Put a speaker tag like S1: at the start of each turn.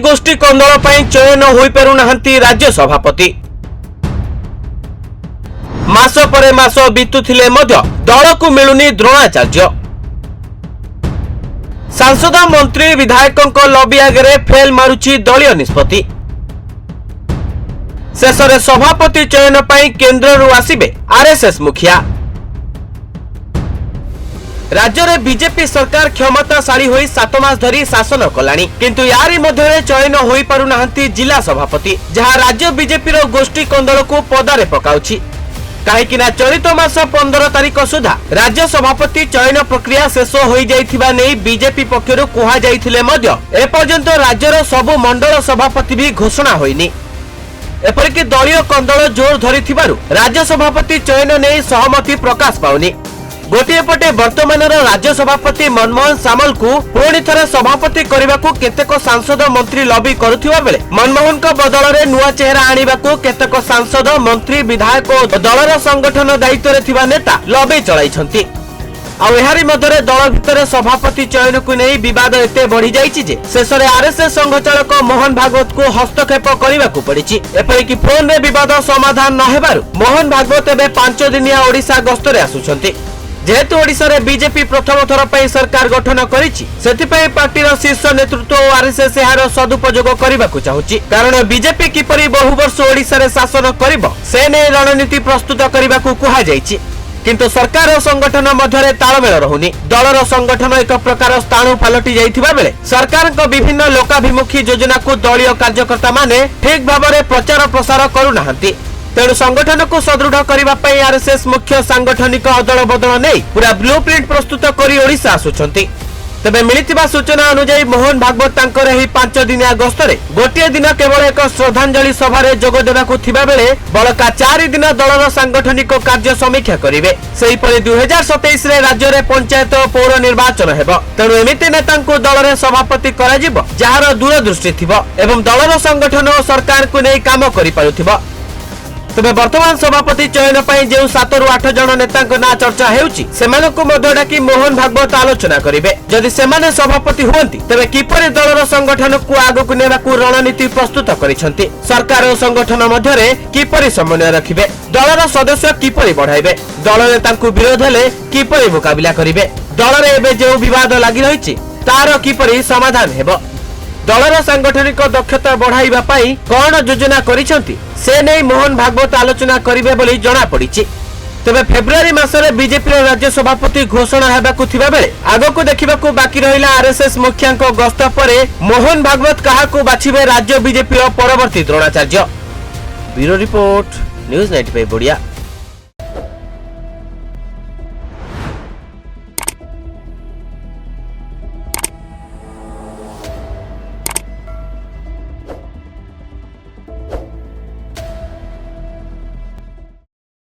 S1: गोष्ठी कंदल पर चयन हो पारुना राज्य सभापति। मास परे मास बीतुथिले मध्य दल को मिलुनी द्रोणाचार्य। सांसद मंत्री विधायकों लबी आगे फेल मारुची दलीय निष्पत्ति। शेष में सभापति चयन पर केन्द्र आसिबे आरएसएस मुखिया। राज्य में बीजेपी सरकार क्षमताशाली होई 7 मास धरी शासन कलानी, किंतु यारी मध्य चयन हो पारुना जिला सभापति, जहां राज्य बीजेपी गोष्ठी कंदल को पदारे पकाउछि। कहीं चलित मास 15 तारिख सुधा राज्य सभापति चयन प्रक्रिया शेष हो जाइथिबा नै बीजेपी पक्षरु कुहा जाइथिले मध्य एपर्यंत राज्यर सबु मंडल सभापति भी घोषणा होइनी। एपरिक दलीय कंदल जोर धरिथिबारु राज्य सभापति चयन नै सहमति प्रकाश पाउनी। गोटे पटे वर्तमान राज्य सभापति मनमोहन सामल को पुणी थरे सभापति करने को केतेक सांसद मंत्री लबी करुथिबा बेले मनमोहन को बदल में नुआ चेहरा आनिबा को केतेक सांसद मंत्री विधायक और दलर संगठन दायित्व रे थिबा नेता लबी चलाइछंती। आ एहारी मध्यरे दल भितर सभापति चयन को नहीं विवाद एते बढ़ी जाइछि जे शेष में आरएसएस संघचालक मोहन भागवत को हस्तक्षेप करने को पड़ी। एपरिक फोन में विवाद समाधान न हेबारु मोहन भागवत एबे 5 दिनिया ओडिशा गस्त रे आसुछंती। जेहेतु ओडिशा रे बीजेपी प्रथम थर पर सरकार गठन करिछि, सेथिपई पार्टीर शीर्ष नेतृत्व और आरएसएस एहार सदुपयोग करबाकू चाहुछि। कारण बीजेपी किपरि बहु वर्ष ओडिशा रे शासन करिबो से नै रणनीति प्रस्तुत करबाकू कुहा जाइछि, किंतु सरकार और संगठन मध्यरे तालमेल रहुनी। दलर संगठन एक प्रकार स्थाणु पलटि जाइथिबा बेले सरकार को विभिन्न लोकाभिमुखी योजना को दलीय कार्यकर्ता माने ठीक भाव में प्रचार प्रसार करू नाहंती। तेणु संगठन को सुदृढ़ करने आरएसएस मुख्य सांगठनिक अदल बदल नहीं पूरा ब्लूप्रिंट प्रस्तुत कर ओडिशा आसुछंती। तेबे मिलिथिबा सूचना अनुसार मोहन भागवत तांकर एही 5 दिनिया गस्तरे गोटे दिन केवल एक श्रद्धांजलि सभा रे जोग देबाकू थिबा बेले बळका 4 दिन दलर सांगठनिक कार्य समीक्षा करिवे। सेहिपरि 2027 रे राज्य रे पंचायत और पौर निर्वाचन हेबो। तेणु एमिति नेतांकू दल रे सभापति कराजिबो जहार दूरदृष्टि थिबो एवं दलर संगठन और सरकार को नै काम करि पारुथिबो। तबे वर्तमान सभापति चयन पर जो 7 ରୁ 8 जन नेता ना चर्चा हेउची सेमानकु मध्य डाकी मोहन भागवत आलोचना करिवे। जदि सेमाने सभापति हुअंती तबे किपरि दलर संगठन को आगकु नेबाकू रणनीति प्रस्तुत करिसंती, सरकार और संगठन मध्यरे किपरि समन्वय रखिबे, दलर सदस्य किपरि बढ़ाइबे, दल नेतांकु विरोध हेले किपरि मुकाबिला करिवे, दल रे एबे जो विवाद लागि रहिछि तार किपरि समाधान हेबो, दलर सांगठनिक दक्षता बढ़ाइबा पई कोन योजना करिसंती से नै मोहन भागवत आलोचना करिवे बोली जणा पड़िछि। तबे फेब्रुआरी मासरे बीजेपी राज्य सभापति घोषणा हेबाकू थिबा बेले आगको देखिबाकू बाकी रहिला आरएसएस मुखियांक गस्त परे मोहन भागवत काहाकू बाछिबे राज्य बीजेपी परवर्ती द्रोणाचार्य। ब्यूरो रिपोर्ट, न्यूज 95 बढ़िया।